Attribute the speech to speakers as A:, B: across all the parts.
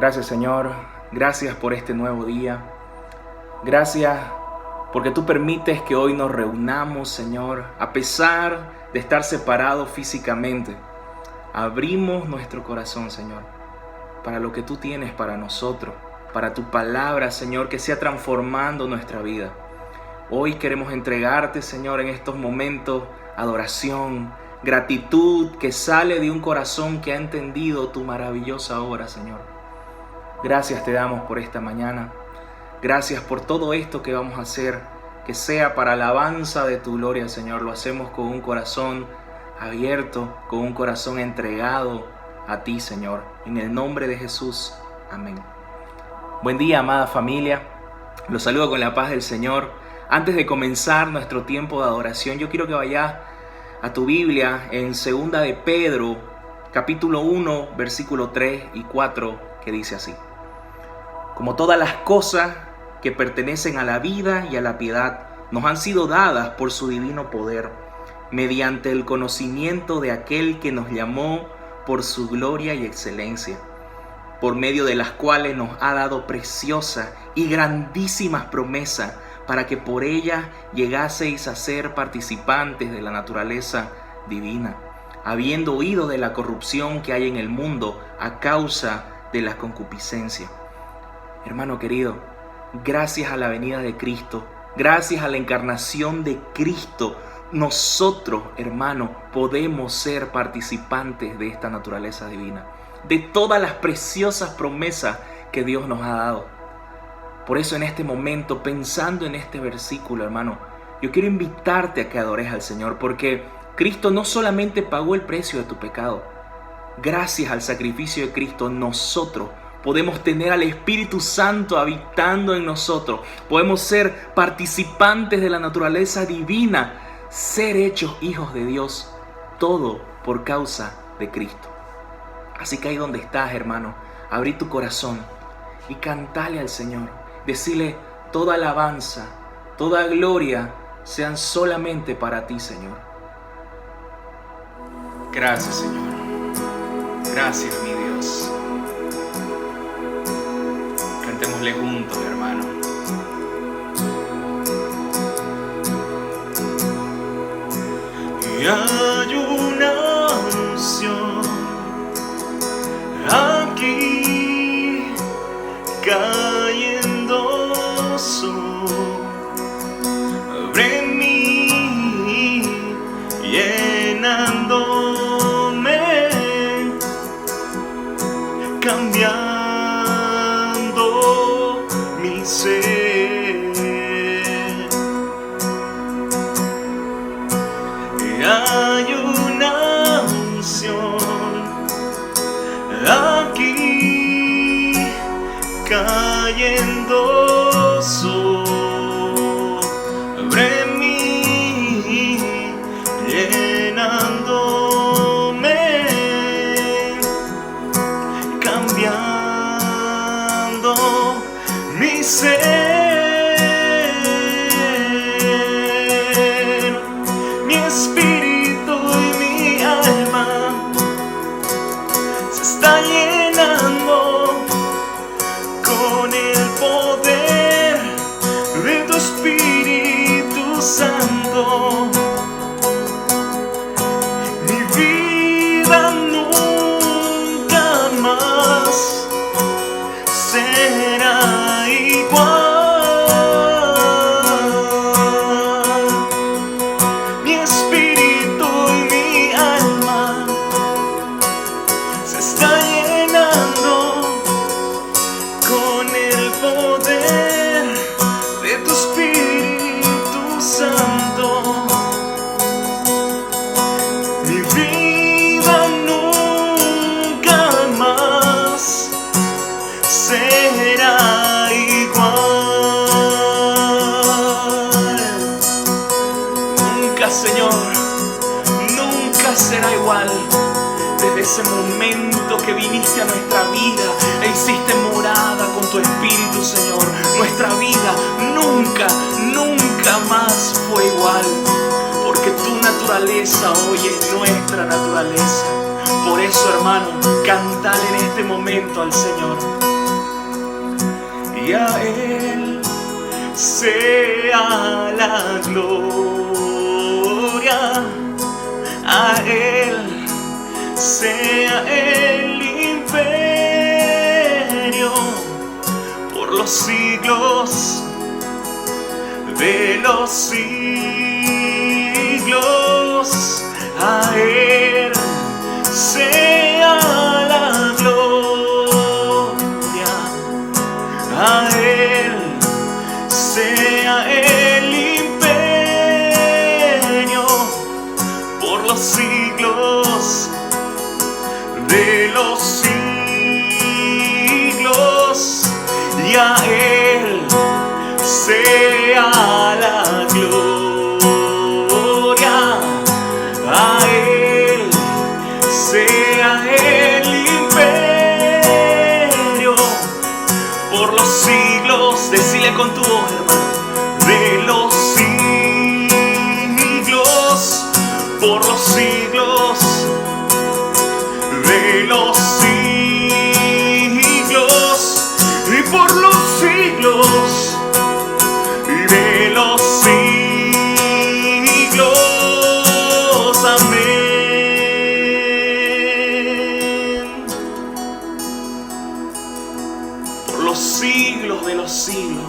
A: Gracias, Señor. Gracias por este nuevo día. Gracias porque tú permites que hoy nos reunamos, Señor, a pesar de estar separados físicamente. Abrimos nuestro corazón, Señor, para lo que tú tienes para nosotros, para tu palabra, Señor, que sea transformando nuestra vida. Hoy queremos entregarte, Señor, en estos momentos adoración, gratitud que sale de un corazón que ha entendido tu maravillosa obra, Señor. Gracias te damos por esta mañana. Gracias por todo esto que vamos a hacer, que sea para alabanza de tu gloria, Señor. Lo hacemos con un corazón abierto, con un corazón entregado a ti, Señor. En el nombre de Jesús. Amén. Buen día, amada familia. Los saludo con la paz del Señor. Antes de comenzar nuestro tiempo de adoración, yo quiero que vayas a tu Biblia en 2 de Pedro, capítulo 1, versículo 3 y 4, que dice así: Como todas las cosas que pertenecen a la vida y a la piedad nos han sido dadas por su divino poder, mediante el conocimiento de aquel que nos llamó por su gloria y excelencia, por medio de las cuales nos ha dado preciosas y grandísimas promesas, para que por ellas llegaseis a ser participantes de la naturaleza divina, habiendo huido de la corrupción que hay en el mundo a causa de la concupiscencia. Hermano querido, gracias a la venida de Cristo, gracias a la encarnación de Cristo, nosotros, hermano, podemos ser participantes de esta naturaleza divina, de todas las preciosas promesas que Dios nos ha dado. Por eso en este momento, pensando en este versículo, hermano, yo quiero invitarte a que adores al Señor, porque Cristo no solamente pagó el precio de tu pecado. Gracias al sacrificio de Cristo, nosotros podemos tener al Espíritu Santo habitando en nosotros. Podemos ser participantes de la naturaleza divina, ser hechos hijos de Dios, todo por causa de Cristo. Así que ahí donde estás, hermano, abrí tu corazón y cantale al Señor. Decirle: toda alabanza, toda gloria sean solamente para ti, Señor. Gracias, Señor. Gracias, mi Dios. Cantémosle juntos, hermano.
B: Y hay una unción aquí cayendo sobre mí, llenándome, cambiando mi ser. Y hay una unción aquí cayendo sobre mí, llenándome, cambiando mi ser. Mi espíritu y mi alma se está llenando con el poder de tu Espíritu Santo. Mi vida nunca más será igual. Mi espíritu y mi alma se está llenando con el poder de tu Espíritu Santo. Mi vida nunca más será igual. Nunca, Señor, nunca será igual. Desde ese momento que viniste a nuestra vida e hiciste morada con tu Espíritu, Señor, nuestra vida nunca más fue igual, porque tu naturaleza hoy es nuestra naturaleza. Por eso, hermano, cantale en este momento al Señor. y a Él sea la gloria, a Él sea el imperio por los siglos de los siglos, a Él sea la gloria, a Él sea el imperio por los siglos de los siglos, y a Él sea la gloria, a Él sea el imperio por los siglos. Decile con tu voz, hermano, de los siglos, por los siglos, de los siglos, y por los siglos, y de los siglos, amén. Por los siglos de los siglos,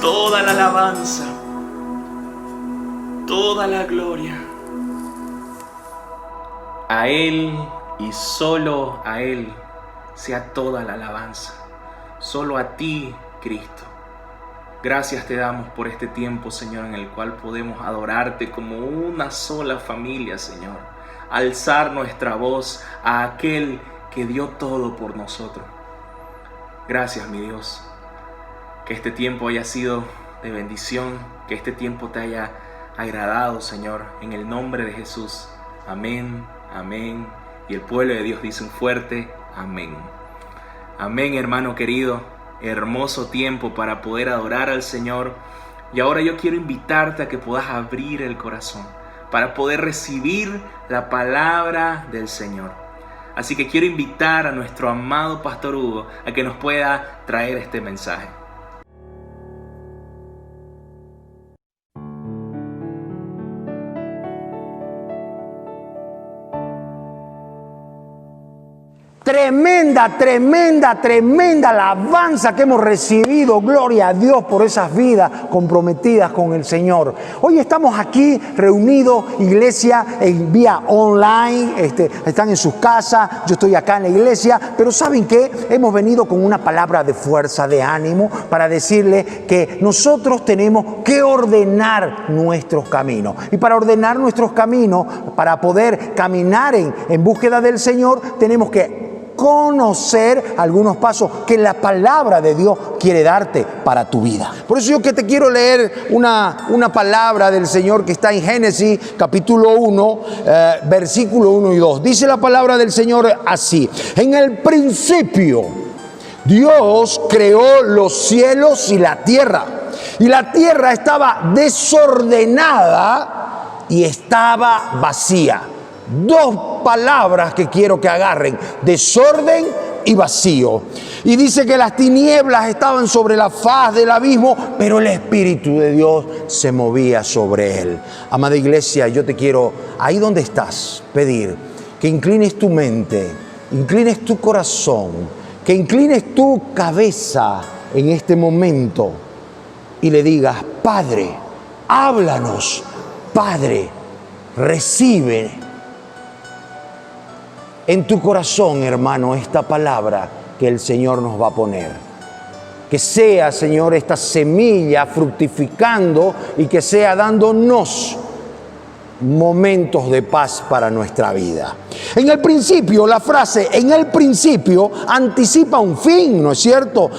B: toda la alabanza, toda la gloria.
A: A Él y solo a Él sea toda la alabanza. Solo a ti, Cristo. Gracias te damos por este tiempo, Señor, en el cual podemos adorarte como una sola familia, Señor. Alzar nuestra voz a aquel que dio todo por nosotros. Gracias, mi Dios. Que este tiempo haya sido de bendición, que este tiempo te haya agradado, Señor, en el nombre de Jesús. Amén, amén. Y el pueblo de Dios dice un fuerte amén. Amén, hermano querido. Hermoso tiempo para poder adorar al Señor. Y ahora yo quiero invitarte a que puedas abrir el corazón para poder recibir la palabra del Señor. Así que quiero invitar a nuestro amado Pastor Hugo a que nos pueda traer este mensaje.
C: Tremenda, tremenda, tremenda alabanza que hemos recibido. Gloria a Dios por esas vidas comprometidas con el Señor. Hoy estamos aquí reunidos, iglesia, en vía online. Están en sus casas, yo estoy acá en la iglesia. Pero ¿saben qué? Hemos venido con una palabra de fuerza, de ánimo, para decirle que nosotros tenemos que ordenar nuestros caminos. Y para ordenar nuestros caminos, para poder caminar en búsqueda del Señor, tenemos que conocer algunos pasos que la palabra de Dios quiere darte para tu vida. Por eso yo que te quiero leer una palabra del Señor que está en Génesis capítulo 1, versículo 1 y 2. Dice la palabra del Señor así: en el principio Dios creó los cielos y la tierra estaba desordenada y estaba vacía. Dos palabras que quiero que agarren: desorden y vacío. Y dice que las tinieblas estaban sobre la faz del abismo, pero el Espíritu de Dios se movía sobre él. Amada iglesia, yo te quiero, ahí donde estás, pedir que inclines tu mente, inclines tu corazón, que inclines tu cabeza en este momento y le digas: Padre, háblanos. Padre, recibe en tu corazón, hermano, esta palabra que el Señor nos va a poner. Que sea, Señor, esta semilla fructificando y que sea dándonos momentos de paz para nuestra vida. En el principio, la frase en el principio anticipa un fin, ¿no es cierto?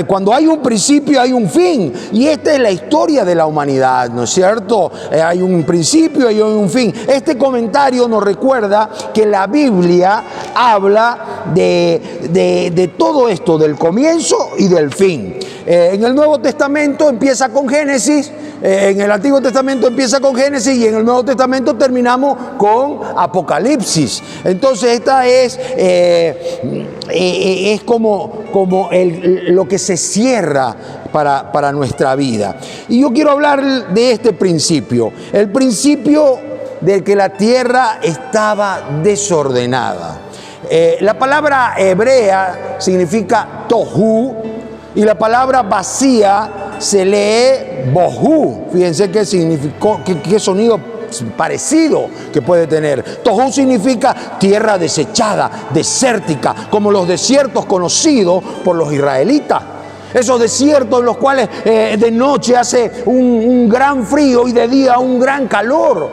C: Cuando hay un principio hay un fin, y esta es la historia de la humanidad, ¿no es cierto? Hay un principio y hay un fin. Este comentario nos recuerda que la Biblia habla de todo esto, del comienzo y del fin. En el Nuevo Testamento empieza con Génesis, En el Antiguo Testamento empieza con Génesis y en el Nuevo Testamento terminamos con Apocalipsis. Entonces esta es como lo que se cierra para nuestra vida. Y yo quiero hablar de este principio, el principio de que la tierra estaba desordenada. La palabra hebrea significa tohu y la palabra vacía se lee bohu. Fíjense qué significó, qué sonido parecido que puede tener. Tohu significa tierra desechada, desértica, como los desiertos conocidos por los israelitas. Esos desiertos en los cuales de noche hace un gran frío y de día un gran calor.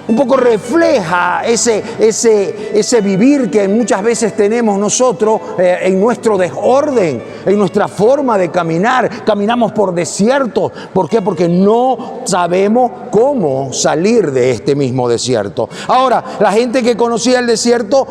C: Un poco refleja ese vivir que muchas veces tenemos nosotros en nuestro desorden, en nuestra forma de caminar. Caminamos por desiertos. ¿Por qué? Porque no sabemos cómo salir de este mismo desierto. Ahora, la gente que conocía el desierto,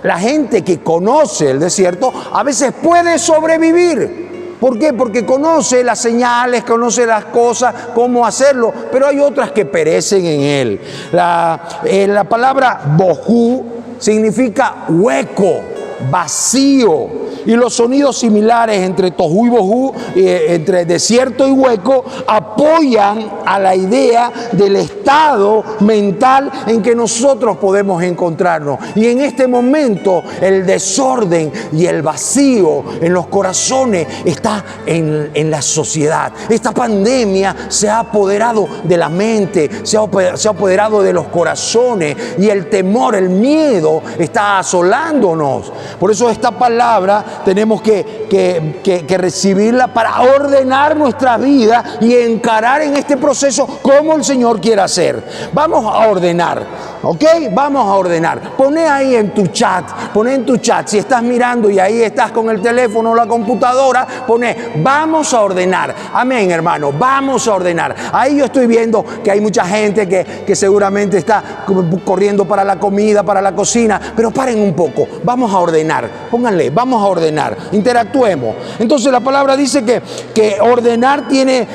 C: la gente que conoce el desierto, a veces puede sobrevivir. ¿Por qué? Porque conoce las señales, conoce las cosas, cómo hacerlo, pero hay otras que perecen en él. La palabra bohu significa hueco, vacío. Y los sonidos similares entre tohu y bohu, entre desierto y hueco, apoyan a la idea del estado mental en que nosotros podemos encontrarnos. Y en este momento el desorden y el vacío en los corazones está en la sociedad. Esta pandemia se ha apoderado de la mente, se ha apoderado de los corazones y el temor, el miedo está asolándonos. Por eso esta palabra tenemos que recibirla para ordenar nuestra vida y encarar en este proceso como el Señor quiere hacer. Vamos a ordenar, ¿ok? Vamos a ordenar. Poné ahí en tu chat, si estás mirando y ahí estás con el teléfono o la computadora, poné, vamos a ordenar. Amén, hermano, vamos a ordenar. Ahí yo estoy viendo que hay mucha gente que seguramente está corriendo para la comida, para la cocina, pero paren un poco, vamos a ordenar. Pónganle, vamos a ordenar, interactuemos. Entonces la palabra dice que ordenar tiene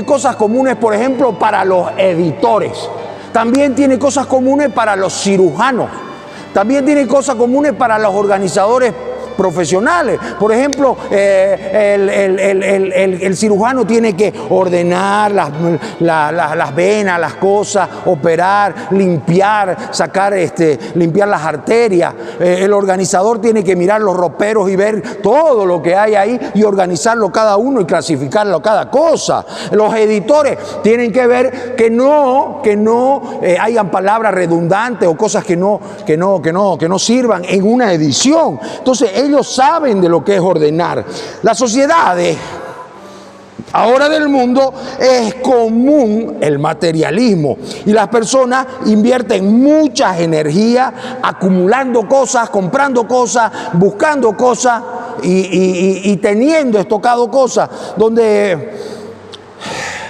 C: cosas comunes, por ejemplo, para los editores. También tiene cosas comunes para los cirujanos. También tiene cosas comunes para los organizadores profesionales. Por ejemplo, el cirujano tiene que ordenar las venas, las cosas, operar, limpiar, limpiar las arterias. El organizador tiene que mirar los roperos y ver todo lo que hay ahí y organizarlo cada uno y clasificarlo cada cosa. Los editores tienen que ver que no hayan palabras redundantes o cosas que no sirvan en una edición. Entonces, ellos saben de lo que es ordenar. Las sociedades ahora del mundo es común el materialismo y las personas invierten mucha energía acumulando cosas, comprando cosas, buscando cosas y teniendo estocado cosas donde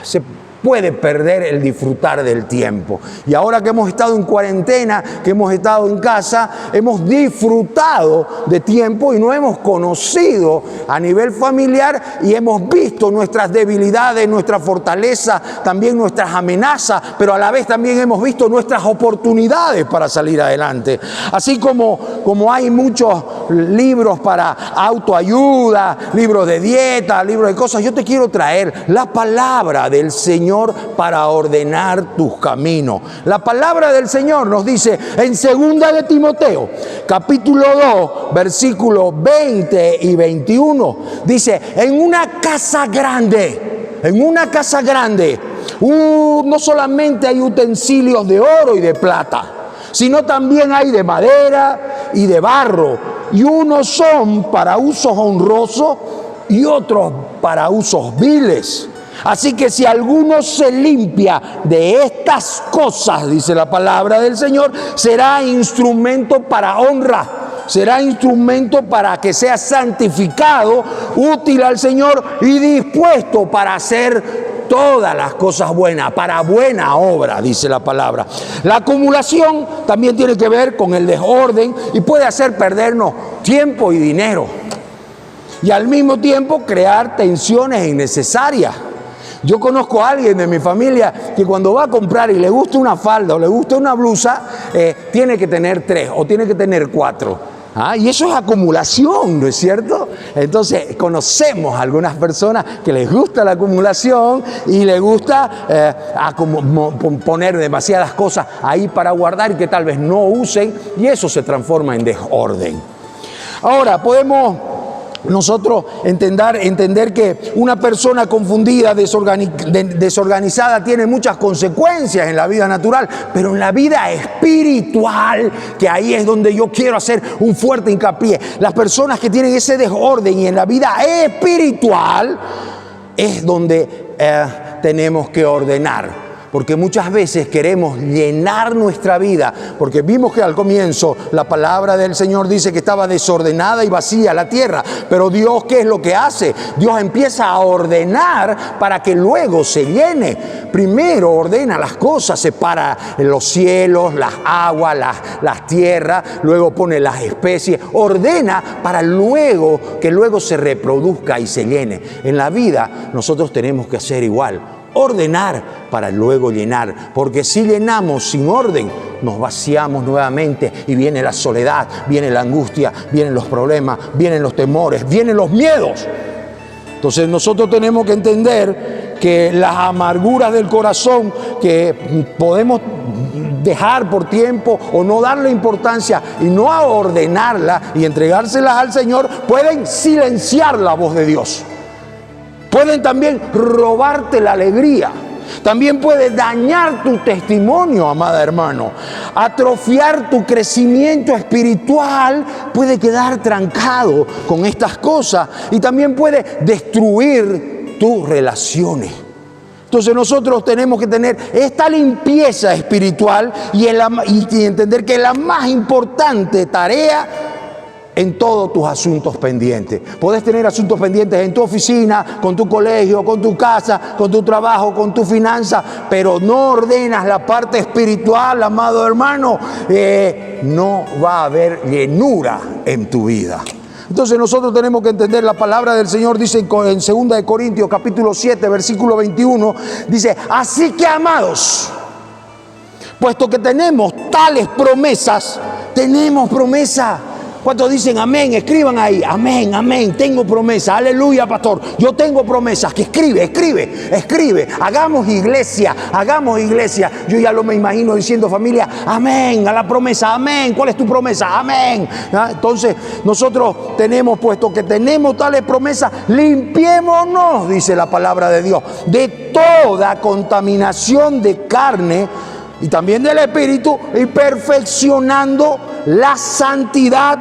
C: se puede perder el disfrutar del tiempo. Y ahora que hemos estado en cuarentena, que hemos estado en casa, hemos disfrutado de tiempo y no hemos conocido a nivel familiar y hemos visto nuestras debilidades, nuestra fortaleza, también nuestras amenazas, pero a la vez también hemos visto nuestras oportunidades para salir adelante. Así como hay muchos libros para autoayuda, libros de dieta, libros de cosas, yo te quiero traer la palabra del Señor para ordenar tus caminos. La palabra del Señor nos dice en 2 de Timoteo, capítulo 2, versículos 20 y 21, dice, en una casa grande, no solamente hay utensilios de oro y de plata, sino también hay de madera y de barro, y unos son para usos honrosos y otros para usos viles. Así que si alguno se limpia de estas cosas, dice la palabra del Señor, será instrumento para honra, será instrumento para que sea santificado, útil al Señor y dispuesto para hacer todas las cosas buenas, para buena obra, dice la palabra. La acumulación también tiene que ver con el desorden y puede hacer perdernos tiempo y dinero. Y al mismo tiempo crear tensiones innecesarias. Yo conozco a alguien de mi familia que cuando va a comprar y le gusta una falda o le gusta una blusa, tiene que tener 3 o tiene que tener 4. Y eso es acumulación, ¿no es cierto? Entonces conocemos a algunas personas que les gusta la acumulación y les gusta poner demasiadas cosas ahí para guardar y que tal vez no usen, y eso se transforma en desorden. Ahora, podemos nosotros entender que una persona confundida, desorganizada, tiene muchas consecuencias en la vida natural, pero en la vida espiritual, que ahí es donde yo quiero hacer un fuerte hincapié, las personas que tienen ese desorden y en la vida espiritual es donde tenemos que ordenar. Porque muchas veces queremos llenar nuestra vida, porque vimos que al comienzo la palabra del Señor dice que estaba desordenada y vacía la tierra, pero Dios, ¿qué es lo que hace? Dios empieza a ordenar para que luego se llene. Primero ordena las cosas, separa los cielos, las aguas, las tierras, luego pone las especies, ordena para que luego se reproduzca y se llene. En la vida nosotros tenemos que hacer igual. Ordenar para luego llenar, porque si llenamos sin orden, nos vaciamos nuevamente y viene la soledad, viene la angustia, vienen los problemas, vienen los temores, vienen los miedos. Entonces nosotros tenemos que entender que las amarguras del corazón que podemos dejar por tiempo o no darle importancia y no a ordenarla y entregárselas al Señor, pueden silenciar la voz de Dios. Pueden también robarte la alegría. También puede dañar tu testimonio, amada hermano. Atrofiar tu crecimiento espiritual, puede quedar trancado con estas cosas y también puede destruir tus relaciones. Entonces nosotros tenemos que tener esta limpieza espiritual y entender que es la más importante tarea en todos tus asuntos pendientes. Podés tener asuntos pendientes en tu oficina, con tu colegio, con tu casa, con tu trabajo, con tu finanza, pero no ordenas la parte espiritual, amado hermano, no va a haber llenura en tu vida. Entonces nosotros tenemos que entender la palabra del Señor, dice en 2 Corintios capítulo 7, versículo 21, dice: así que, amados, puesto que tenemos tales promesas, tenemos promesa. ¿Cuántos dicen amén? Escriban ahí, amén, amén, tengo promesa, aleluya, pastor, yo tengo promesas. Que escribe, hagamos iglesia. Yo ya lo me imagino diciendo, familia, amén, a la promesa, amén. ¿Cuál es tu promesa? Amén. Entonces nosotros tenemos, puesto que tenemos tales promesas, limpiémonos, dice la palabra de Dios, de toda contaminación de carne y también del espíritu, y perfeccionando la santidad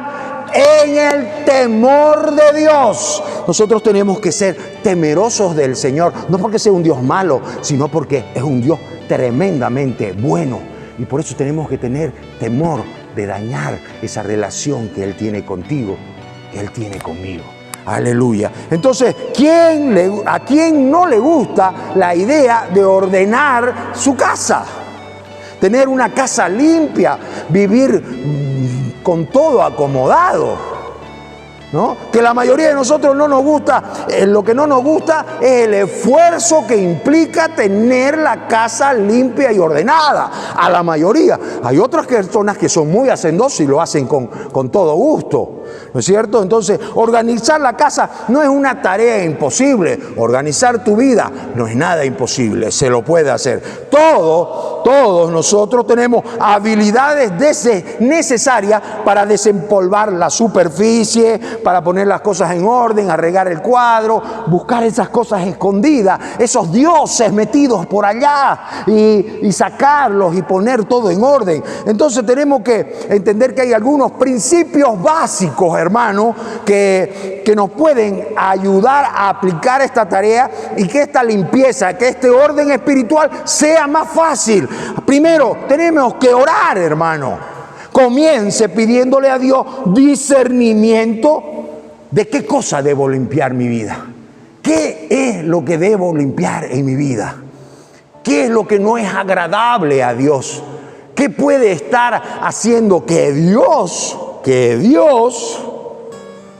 C: en el temor de Dios. Nosotros tenemos que ser temerosos del Señor, no porque sea un Dios malo, sino porque es un Dios tremendamente bueno. Y por eso tenemos que tener temor de dañar esa relación que Él tiene contigo, que Él tiene conmigo. Aleluya. Entonces, ¿a quién no le gusta la idea de ordenar su casa? Tener una casa limpia, vivir con todo acomodado, ¿no? Que la mayoría de nosotros no nos gusta, lo que no nos gusta es el esfuerzo que implica tener la casa limpia y ordenada. A la mayoría. Hay otras personas que son muy hacendosas y lo hacen con todo gusto, ¿no es cierto? Entonces, organizar la casa no es una tarea imposible. Organizar tu vida no es nada imposible, se lo puede hacer. Todos nosotros tenemos habilidades necesarias para desempolvar la superficie, para poner las cosas en orden, arreglar el cuadro, buscar esas cosas escondidas, esos dioses metidos por allá y sacarlos y poner todo en orden. Entonces tenemos que entender que hay algunos principios básicos, hermano, que nos pueden ayudar a aplicar esta tarea y que esta limpieza, que este orden espiritual sea más fácil. Primero, tenemos que orar, hermano. Comience pidiéndole a Dios discernimiento de qué cosa debo limpiar mi vida. ¿Qué es lo que debo limpiar en mi vida? ¿Qué es lo que no es agradable a Dios? ¿Qué puede estar haciendo que Dios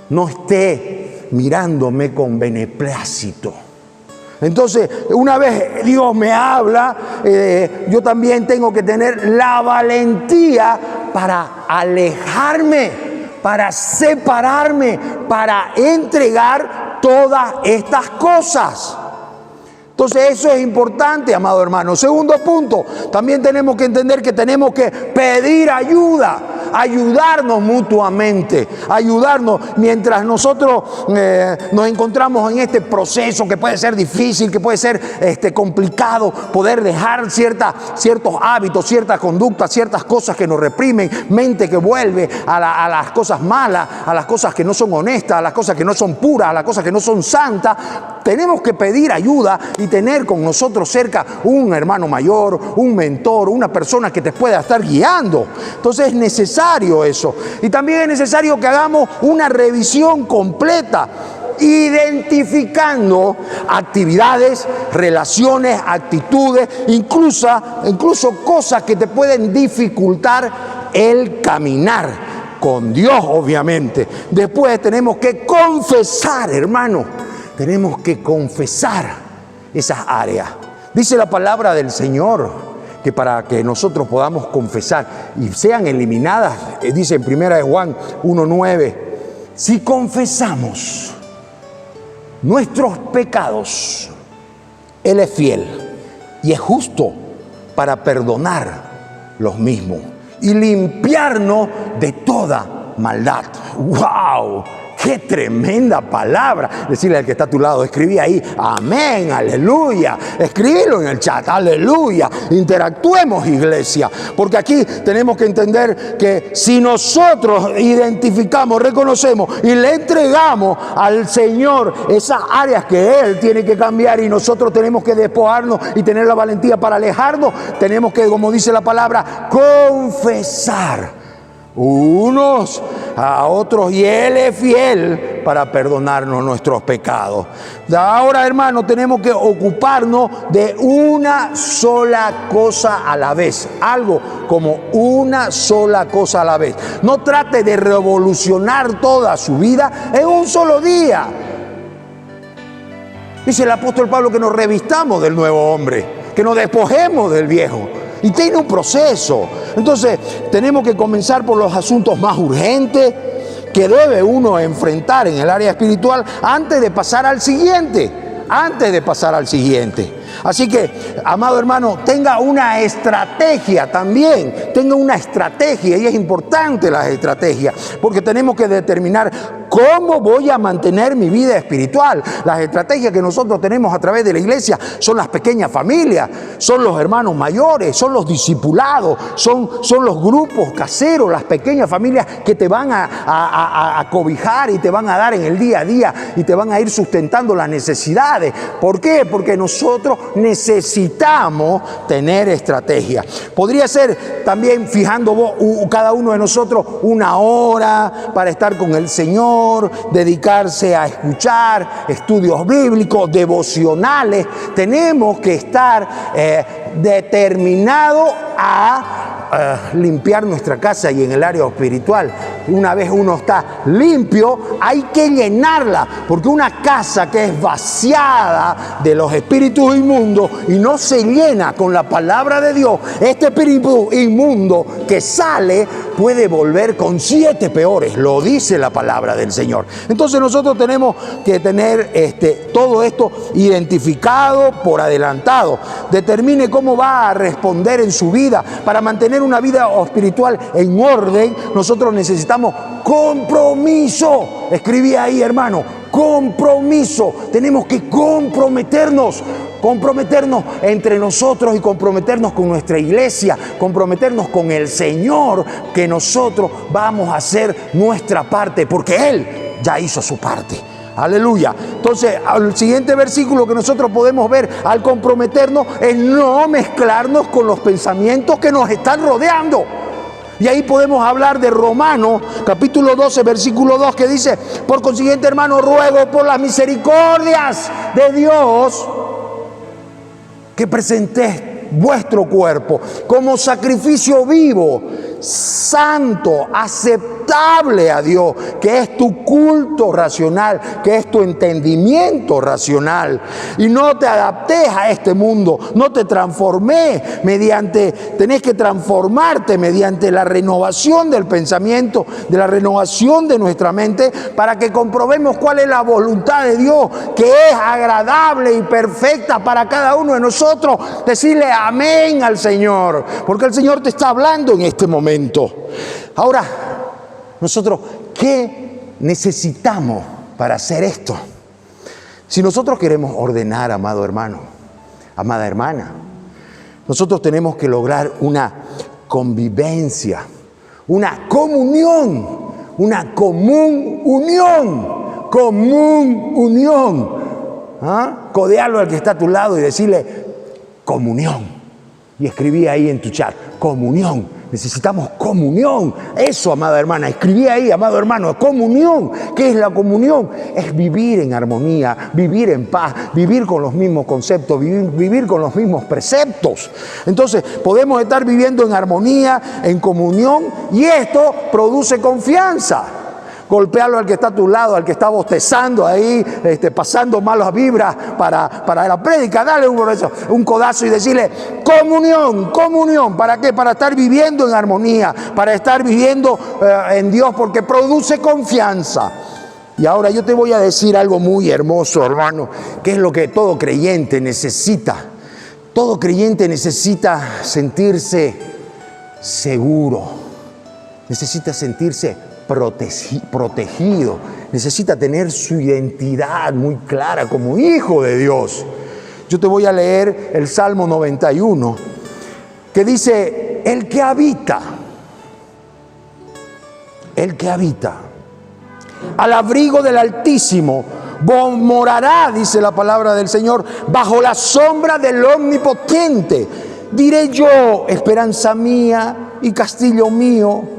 C: no esté mirándome con beneplácito? Entonces, una vez Dios me habla, yo también tengo que tener la valentía para alejarme, para separarme, para entregar todas estas cosas. Entonces eso es importante, amado hermano. Segundo punto, también tenemos que entender que tenemos que pedir ayuda, ayudarnos mutuamente, ayudarnos mientras nosotros nos encontramos en este proceso que puede ser difícil, que puede ser complicado, poder dejar ciertos hábitos, ciertas conductas, ciertas cosas que nos reprimen, mente que vuelve a las cosas malas, a las cosas que no son honestas, a las cosas que no son puras, a las cosas que no son santas. Tenemos que pedir ayuda y tener con nosotros cerca un hermano mayor, un mentor, una persona que te pueda estar guiando. Entonces es necesario eso. Y también es necesario que hagamos una revisión completa, identificando actividades, relaciones, actitudes, incluso cosas que te pueden dificultar el caminar con Dios, obviamente. Después tenemos que confesar, hermano. Tenemos que confesar esas áreas. Dice la palabra del Señor que para que nosotros podamos confesar y sean eliminadas, dice en 1 Juan 1:9, si confesamos nuestros pecados, Él es fiel y es justo para perdonar los mismos y limpiarnos de toda maldad. ¡Wow! ¡Qué tremenda palabra! Decirle al que está a tu lado, escribí ahí, amén, aleluya. Escribilo en el chat, aleluya. Interactuemos, iglesia. Porque aquí tenemos que entender que si nosotros identificamos, reconocemos y le entregamos al Señor esas áreas que Él tiene que cambiar y nosotros tenemos que despojarnos y tener la valentía para alejarnos, tenemos que, como dice la palabra, confesar unos a otros y Él es fiel para perdonarnos nuestros pecados. Ahora, hermano, tenemos que ocuparnos de una sola cosa a la vez, algo como una sola cosa a la vez. No trate de revolucionar toda su vida en un solo día. Dice el apóstol Pablo que nos revistamos del nuevo hombre, que nos despojemos del viejo. Y tiene un proceso. Entonces, tenemos que comenzar por los asuntos más urgentes que debe uno enfrentar en el área espiritual antes de pasar al siguiente. Así que, amado hermano, tenga una estrategia también. Tenga una estrategia, y es importante la estrategia, porque tenemos que determinar cómo voy a mantener mi vida espiritual. Las estrategias que nosotros tenemos a través de la iglesia son las pequeñas familias, son los hermanos mayores, son los discipulados, son los grupos caseros, las pequeñas familias que te van a cobijar y te van a dar en el día a día y te van a ir sustentando las necesidades. ¿Por qué? Porque nosotros necesitamos tener estrategia. Podría ser también fijando cada uno de nosotros una hora para estar con el Señor, dedicarse a escuchar estudios bíblicos, devocionales. Tenemos que estar determinados a limpiar nuestra casa y en el área espiritual. Una vez uno está limpio, hay que llenarla, porque una casa que es vaciada de los espíritus inmundos y no se llena con la palabra de Dios, este espíritu inmundo que sale puede volver con 7 peores, lo dice la palabra del Señor. Entonces nosotros tenemos que tener todo esto identificado por adelantado. Determine cómo va a responder en su vida. Para mantener una vida espiritual en orden, nosotros necesitamos compromiso. Escribí ahí, hermano, compromiso. Tenemos que comprometernos entre nosotros y comprometernos con nuestra iglesia, comprometernos con el Señor, que nosotros vamos a hacer nuestra parte, porque Él ya hizo su parte. Aleluya. Entonces, al siguiente versículo que nosotros podemos ver al comprometernos es no mezclarnos con los pensamientos que nos están rodeando. Y ahí podemos hablar de Romanos, capítulo 12, versículo 2, que dice: por consiguiente, hermano, ruego por las misericordias de Dios que presentéis vuestro cuerpo como sacrificio vivo, santo, aceptable aceptable a Dios, que es tu culto racional, que es tu entendimiento racional. Y no te adaptes a este mundo, no te transformes tenés que transformarte mediante la renovación del pensamiento, de la renovación de nuestra mente, para que comprobemos cuál es la voluntad de Dios, que es agradable y perfecta para cada uno de nosotros. Decirle amén al Señor, porque el Señor te está hablando en este momento. Ahora, nosotros, ¿qué necesitamos para hacer esto? Si nosotros queremos ordenar, amado hermano, amada hermana, nosotros tenemos que lograr una convivencia, una comunión, una común unión. ¿Ah? Codearlo al que está a tu lado y decirle comunión. Y escribí ahí en tu chat, comunión. Necesitamos comunión. Eso, amada hermana, escribí ahí, amado hermano, comunión. ¿Qué es la comunión? Es vivir en armonía, vivir en paz, vivir con los mismos conceptos, vivir con los mismos preceptos. Entonces, podemos estar viviendo en armonía, en comunión, y esto produce confianza. Golpearlo al que está a tu lado, al que está bostezando ahí, pasando malas vibras para la prédica. Dale un codazo y decirle comunión. ¿Para qué? Para estar viviendo en armonía, para estar viviendo en Dios, porque produce confianza. Y ahora yo te voy a decir algo muy hermoso, hermano, que es lo que todo creyente necesita. Todo creyente necesita sentirse seguro, necesita sentirse protegido, necesita tener su identidad muy clara como hijo de Dios. Yo te voy a leer el Salmo 91, que dice: el que habita al abrigo del Altísimo morará, dice la palabra del Señor, bajo la sombra del Omnipotente. Diré yo, esperanza mía y castillo mío,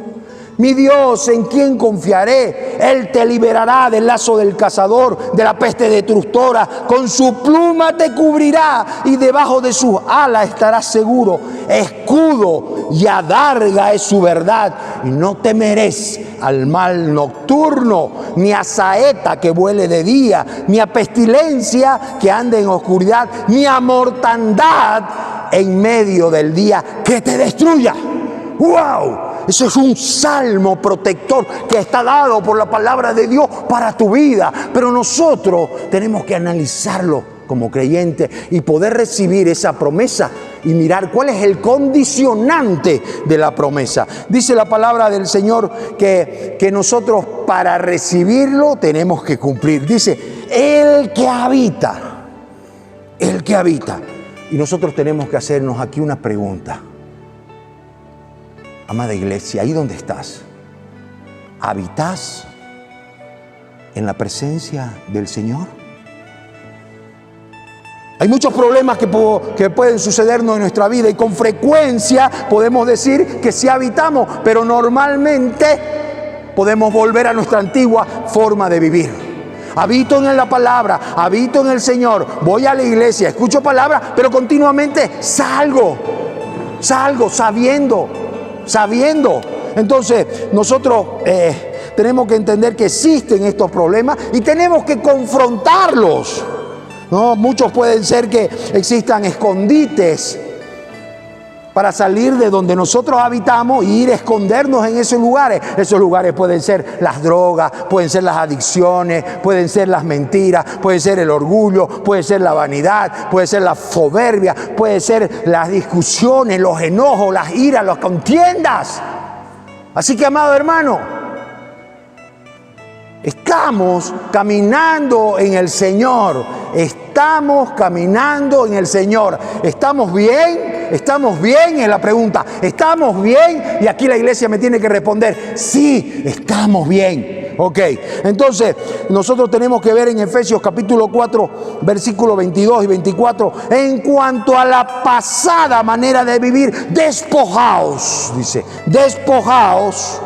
C: mi Dios, ¿en quién confiaré? Él te liberará del lazo del cazador, de la peste destructora. Con su pluma te cubrirá y debajo de sus alas estarás seguro. Escudo y adarga es su verdad. Y no temerás al mal nocturno, ni a saeta que vuele de día, ni a pestilencia que ande en oscuridad, ni a mortandad en medio del día que te destruya. ¡Wow! Eso es un salmo protector que está dado por la palabra de Dios para tu vida. Pero nosotros tenemos que analizarlo como creyentes y poder recibir esa promesa y mirar cuál es el condicionante de la promesa. Dice la palabra del Señor que nosotros para recibirlo tenemos que cumplir. Dice, el que habita. Y nosotros tenemos que hacernos aquí una pregunta. Amada iglesia, ahí donde estás, ¿habitas en la presencia del Señor? Hay muchos problemas que pueden sucedernos en nuestra vida y con frecuencia podemos decir que sí habitamos, pero normalmente podemos volver a nuestra antigua forma de vivir. Habito en la palabra, habito en el Señor, voy a la iglesia, escucho palabra, pero continuamente salgo sabiendo. Entonces nosotros tenemos que entender que existen estos problemas y tenemos que confrontarlos, ¿no? Muchos pueden ser que existan escondites para salir de donde nosotros habitamos e ir a escondernos en esos lugares. Esos lugares pueden ser las drogas, pueden ser las adicciones, pueden ser las mentiras, puede ser el orgullo, puede ser la vanidad, puede ser la soberbia, puede ser las discusiones, los enojos, las iras, las contiendas. Así que, amado hermano, estamos caminando en el Señor. Estamos caminando en el Señor. ¿Estamos bien? ¿Estamos bien? Es la pregunta. ¿Estamos bien? Y aquí la iglesia me tiene que responder, sí, estamos bien. Ok, entonces nosotros tenemos que ver en Efesios capítulo 4, versículos 22 y 24, en cuanto a la pasada manera de vivir, despojaos, dice, despojaos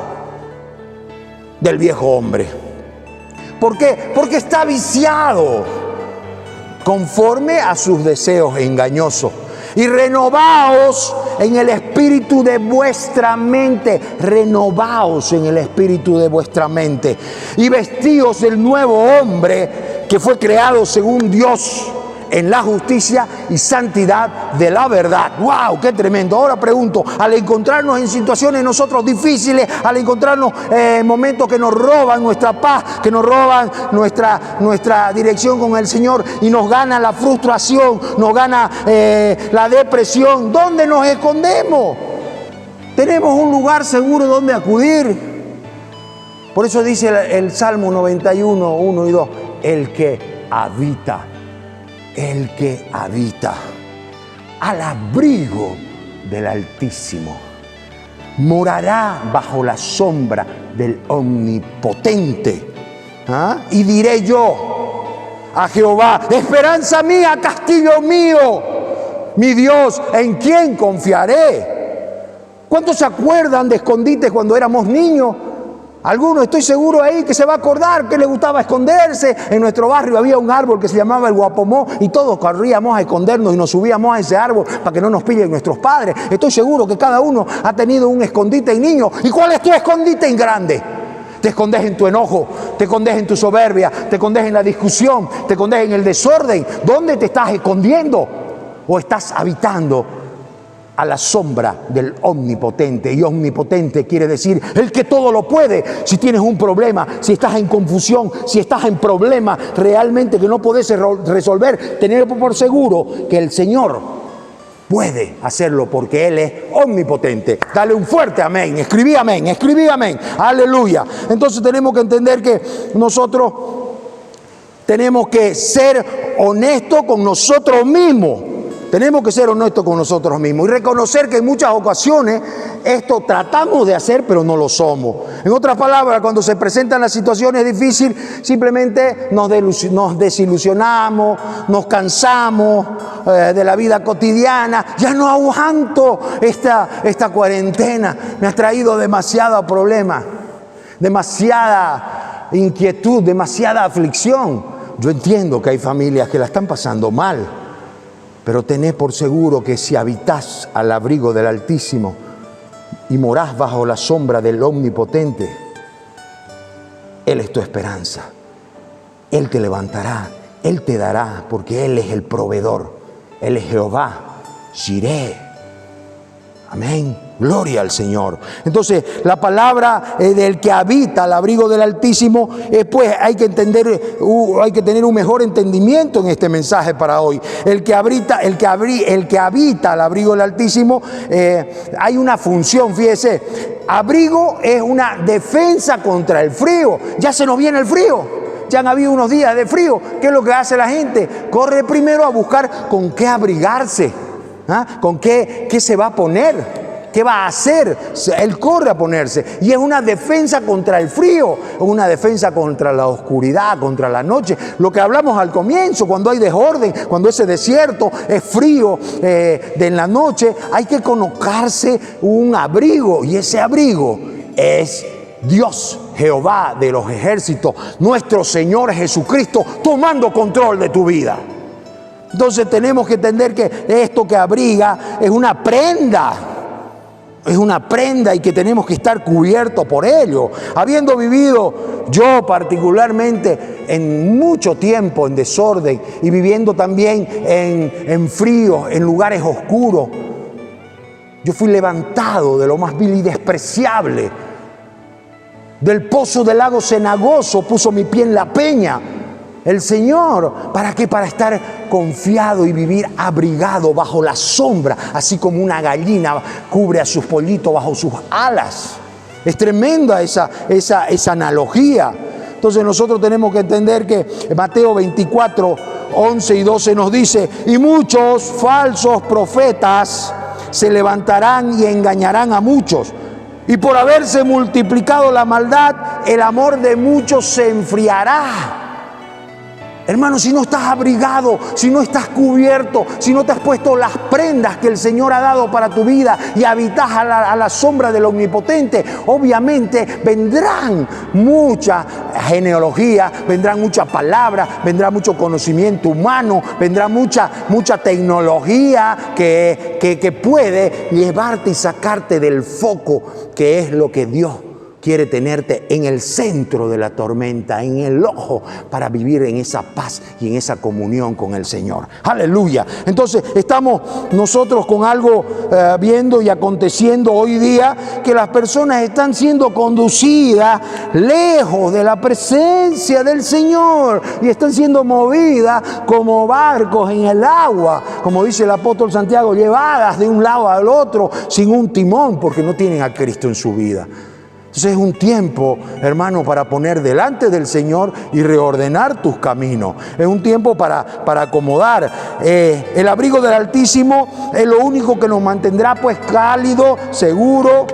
C: del viejo hombre. ¿Por qué? Porque está viciado conforme a sus deseos engañosos. Y renovaos en el espíritu de vuestra mente. Renovaos en el espíritu de vuestra mente. Y vestíos del nuevo hombre que fue creado según Dios en la justicia y santidad de la verdad. ¡Wow! ¡Qué tremendo! Ahora pregunto, al encontrarnos en situaciones nosotros difíciles, al encontrarnos en momentos que nos roban nuestra paz, que nos roban nuestra dirección con el Señor y nos gana la frustración, nos gana la depresión, ¿dónde nos escondemos? Tenemos un lugar seguro donde acudir. Por eso dice el Salmo 91, 1 y 2, el que habita al abrigo del Altísimo morará bajo la sombra del Omnipotente. Y diré yo a Jehová, esperanza mía, castillo mío, mi Dios, ¿en quién confiaré? ¿Cuántos se acuerdan de escondites cuando éramos niños? Algunos, estoy seguro ahí, que se va a acordar que le gustaba esconderse. En nuestro barrio había un árbol que se llamaba el Guapomó y todos corríamos a escondernos y nos subíamos a ese árbol para que no nos pillen nuestros padres. Estoy seguro que cada uno ha tenido un escondite en niño. ¿Y cuál es tu escondite en grande? Te escondes en tu enojo, te escondes en tu soberbia, te escondes en la discusión, te escondes en el desorden. ¿Dónde te estás escondiendo? ¿O estás habitando a la sombra del Omnipotente? Y omnipotente quiere decir el que todo lo puede. Si tienes un problema, si estás en confusión, si estás en problema realmente que no podés resolver, tener por seguro que el Señor puede hacerlo porque Él es omnipotente. Dale un fuerte amén. Escribí amén, escribí amén. Aleluya. Entonces tenemos que entender que nosotros tenemos que ser honestos con nosotros mismos. Tenemos que ser honestos con nosotros mismos y reconocer que en muchas ocasiones esto tratamos de hacer, pero no lo somos. En otras palabras, cuando se presentan las situaciones difíciles, simplemente nos desilusionamos, nos cansamos de la vida cotidiana. Ya no aguanto esta cuarentena. Me ha traído demasiado problema, demasiada inquietud, demasiada aflicción. Yo entiendo que hay familias que la están pasando mal. Pero tened por seguro que si habitás al abrigo del Altísimo y morás bajo la sombra del Omnipotente, Él es tu esperanza. Él te levantará, Él te dará, porque Él es el proveedor. Él es Jehová, Jireh. Amén. Gloria al Señor. Entonces, la palabra del que habita al abrigo del Altísimo, pues hay que entender, hay que tener un mejor entendimiento en este mensaje para hoy. El que habita al abrigo del Altísimo, hay una función, fíjese. Abrigo es una defensa contra el frío. Ya se nos viene el frío. Ya han habido unos días de frío. ¿Qué es lo que hace la gente? Corre primero a buscar con qué abrigarse. ¿Con qué se va a poner? ¿Qué va a hacer? Él corre a ponerse. Y es una defensa contra el frío, una defensa contra la oscuridad, contra la noche. Lo que hablamos al comienzo, cuando hay desorden, cuando ese desierto es frío en la noche, hay que colocarse un abrigo. Y ese abrigo es Dios, Jehová de los ejércitos, nuestro Señor Jesucristo, tomando control de tu vida. Entonces tenemos que entender que esto que abriga es una prenda. Es una prenda y que tenemos que estar cubiertos por ello. Habiendo vivido yo particularmente en mucho tiempo en desorden y viviendo también en frío, en lugares oscuros, yo fui levantado de lo más vil y despreciable. Del pozo del lago cenagoso puso mi pie en la peña. El Señor, ¿para qué? Para estar confiado y vivir abrigado bajo la sombra, así como una gallina cubre a sus pollitos bajo sus alas. Es tremenda esa analogía. Entonces nosotros tenemos que entender que Mateo 24, 11 y 12 nos dice: y muchos falsos profetas se levantarán y engañarán a muchos. Y por haberse multiplicado la maldad, el amor de muchos se enfriará. Hermano, si no estás abrigado, si no estás cubierto, si no te has puesto las prendas que el Señor ha dado para tu vida y habitas a la sombra del Omnipotente, obviamente vendrán muchas genealogía, vendrán muchas palabras, vendrá mucho conocimiento humano, vendrá mucha tecnología que puede llevarte y sacarte del foco, que es lo que Dios quiere tenerte en el centro de la tormenta, en el ojo, para vivir en esa paz y en esa comunión con el Señor. ¡Aleluya! Entonces estamos nosotros con algo viendo y aconteciendo hoy día, que las personas están siendo conducidas lejos de la presencia del Señor y están siendo movidas como barcos en el agua, como dice el apóstol Santiago, llevadas de un lado al otro sin un timón, porque no tienen a Cristo en su vida. Entonces es un tiempo, hermano, para poner delante del Señor y reordenar tus caminos. Es un tiempo para acomodar. El abrigo del Altísimo es lo único que nos mantendrá pues cálido, seguro,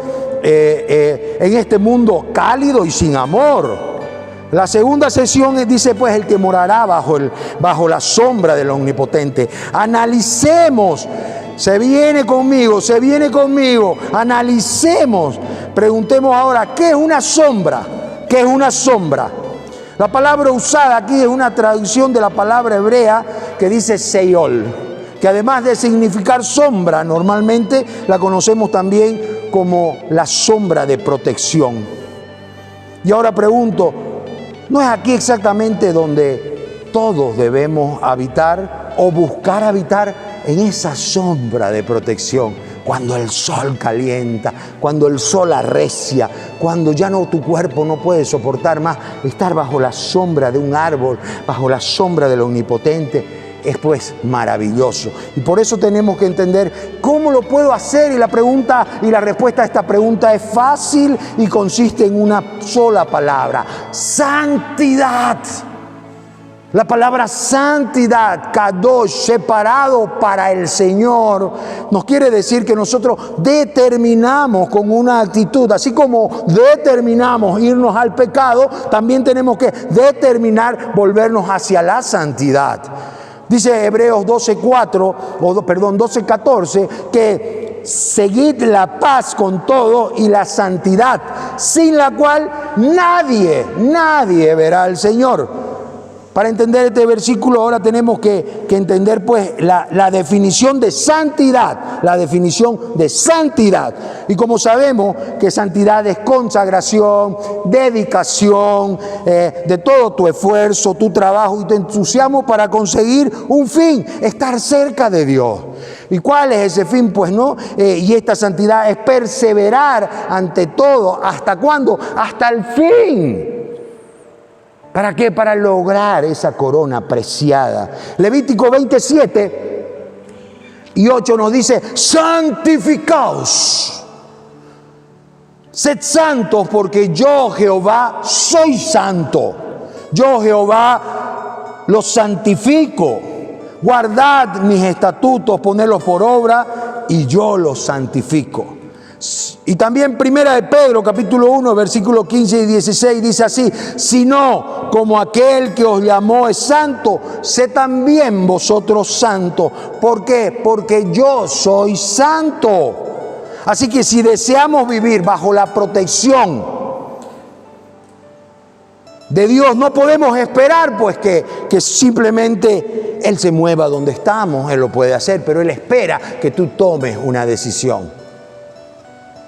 C: en este mundo cálido y sin amor. La segunda sesión dice pues el que morará bajo la sombra del Omnipotente. Analicemos. Se viene conmigo, analicemos, preguntemos ahora, ¿qué es una sombra? ¿Qué es una sombra? La palabra usada aquí es una traducción de la palabra hebrea que dice Seiol, que además de significar sombra, normalmente la conocemos también como la sombra de protección. Y ahora pregunto, ¿no es aquí exactamente donde todos debemos habitar o buscar habitar? En esa sombra de protección, cuando el sol calienta, cuando el sol arrecia, cuando ya no tu cuerpo no puede soportar más, estar bajo la sombra de un árbol, bajo la sombra del Omnipotente, es pues maravilloso. Y por eso tenemos que entender cómo lo puedo hacer, y la respuesta a esta pregunta es fácil y consiste en una sola palabra: santidad. La palabra santidad, kadosh, separado para el Señor, nos quiere decir que nosotros determinamos con una actitud, así como determinamos irnos al pecado, también tenemos que determinar volvernos hacia la santidad. Dice Hebreos 12:14, que seguid la paz con todo y la santidad, sin la cual nadie verá al Señor. Para entender este versículo ahora tenemos que entender pues la definición de santidad, Y como sabemos que santidad es consagración, dedicación, de todo tu esfuerzo, tu trabajo y tu entusiasmo para conseguir un fin, estar cerca de Dios. ¿Y cuál es ese fin? Pues no, y esta santidad es perseverar ante todo. ¿Hasta cuándo? Hasta el fin. ¿Para qué? Para lograr esa corona preciada. Levítico 27:8 nos dice: santificaos, sed santos, porque yo Jehová soy santo. Yo Jehová los santifico. Guardad mis estatutos, ponedlos por obra, y yo los santifico. Y también Primera de Pedro, capítulo 1, versículos 15 y 16, dice así: sino como aquel que os llamó es santo, sé también vosotros santos. ¿Por qué? Porque yo soy santo. Así que si deseamos vivir bajo la protección de Dios, no podemos esperar pues que simplemente Él se mueva donde estamos. Él lo puede hacer, pero Él espera que tú tomes una decisión.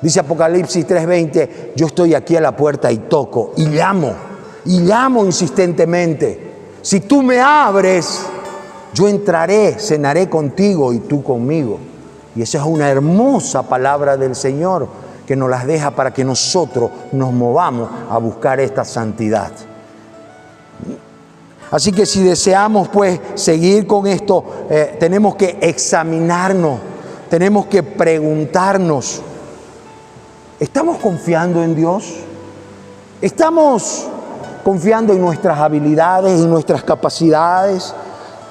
C: Dice Apocalipsis 3:20, yo estoy aquí a la puerta y toco y llamo insistentemente. Si tú me abres, yo entraré, cenaré contigo y tú conmigo. Y esa es una hermosa palabra del Señor que nos las deja para que nosotros nos movamos a buscar esta santidad. Así que si deseamos pues seguir con esto, tenemos que examinarnos, tenemos que preguntarnos: ¿estamos confiando en Dios? ¿Estamos confiando en nuestras habilidades, en nuestras capacidades?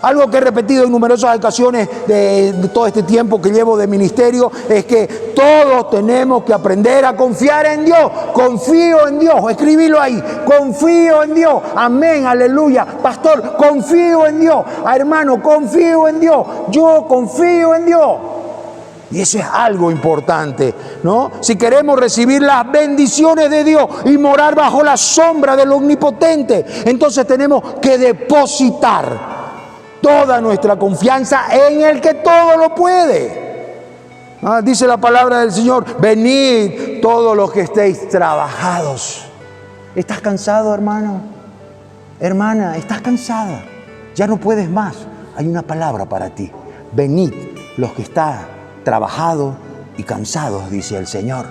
C: Algo que he repetido en numerosas ocasiones de todo este tiempo que llevo de ministerio es que todos tenemos que aprender a confiar en Dios. Confío en Dios, escribílo ahí: confío en Dios. Amén, aleluya. Pastor, confío en Dios. Hermano, confío en Dios. Yo confío en Dios. Y eso es algo importante, ¿no? Si queremos recibir las bendiciones de Dios y morar bajo la sombra del Omnipotente, entonces tenemos que depositar toda nuestra confianza en el que todo lo puede. Dice la palabra del Señor: venid todos los que estéis trabajados. ¿Estás cansado, hermano? Hermana, ¿estás cansada? Ya no puedes más. Hay una palabra para ti: venid los que están trabajados y cansados, dice el Señor.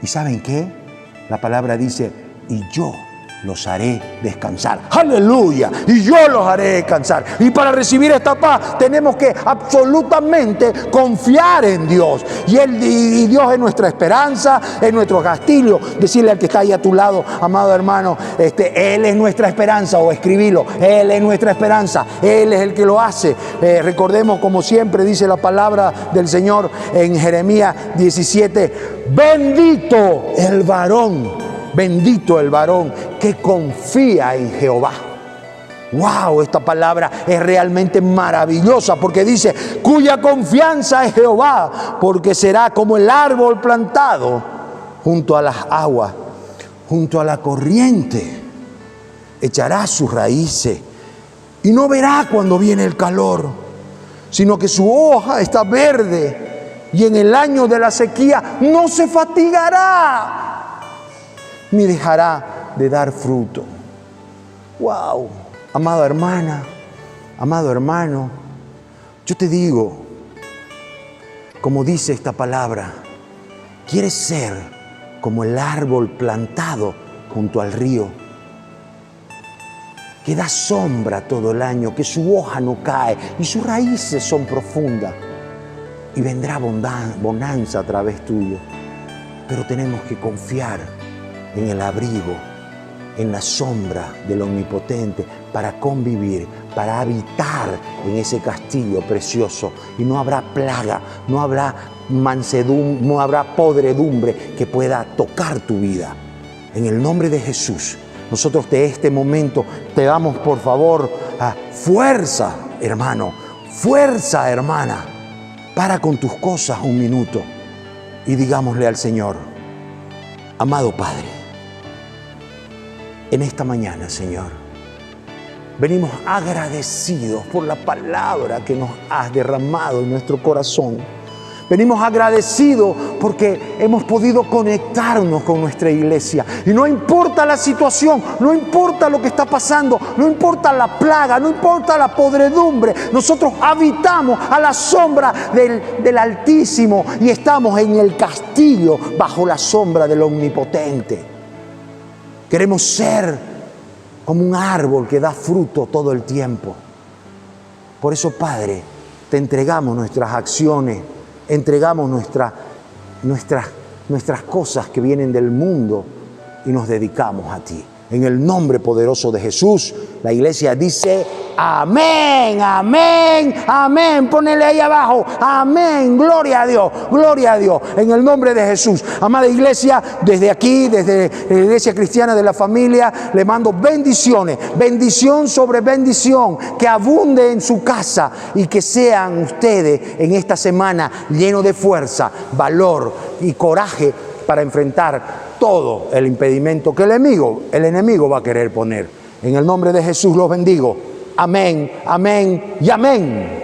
C: ¿Y saben qué? La palabra dice: y yo los haré descansar. ¡Aleluya! Y yo los haré descansar. Y para recibir esta paz tenemos que absolutamente confiar en Dios. Y Dios es nuestra esperanza, es nuestro castillo. Decirle al que está ahí a tu lado: amado hermano, Él es nuestra esperanza. O escribilo: Él es nuestra esperanza. Él es el que lo hace. Recordemos, como siempre dice la palabra del Señor en Jeremías 17: bendito el varón que confía en Jehová. ¡Wow! Esta palabra es realmente maravillosa, porque dice: cuya confianza es Jehová, porque será como el árbol plantado junto a las aguas, junto a la corriente. Echará sus raíces y no verá cuando viene el calor, sino que su hoja está verde, y en el año de la sequía no se fatigará ni dejará de dar fruto. ¡Wow! Amada hermana, amado hermano, yo te digo, como dice esta palabra, ¿quieres ser como el árbol plantado junto al río, que da sombra todo el año, que su hoja no cae y sus raíces son profundas, y vendrá bonanza a través tuyo? Pero tenemos que confiar en el abrigo, en la sombra del Omnipotente, para convivir, para habitar en ese castillo precioso. Y no habrá plaga, no habrá mansedumbre, no habrá podredumbre que pueda tocar tu vida. En el nombre de Jesús, nosotros de este momento te damos, por favor, fuerza, hermano, fuerza, hermana. Para con tus cosas un minuto y digámosle al Señor: amado Padre, en esta mañana, Señor, venimos agradecidos por la palabra que nos has derramado en nuestro corazón. Venimos agradecidos porque hemos podido conectarnos con nuestra iglesia. Y no importa la situación, no importa lo que está pasando, no importa la plaga, no importa la podredumbre, nosotros habitamos a la sombra del Altísimo y estamos en el castillo bajo la sombra del Omnipotente. Queremos ser como un árbol que da fruto todo el tiempo. Por eso, Padre, te entregamos nuestras acciones, entregamos nuestras cosas que vienen del mundo y nos dedicamos a ti. En el nombre poderoso de Jesús, la iglesia dice: amén, amén, amén. Ponele ahí abajo: amén, gloria a Dios, gloria a Dios. En el nombre de Jesús. Amada iglesia, desde aquí, desde la Iglesia Cristiana de la Familia, le mando bendiciones, bendición sobre bendición, que abunde en su casa y que sean ustedes en esta semana llenos de fuerza, valor y coraje para enfrentar todo el impedimento que el enemigo va a querer poner. En el nombre de Jesús los bendigo. Amén, amén y amén.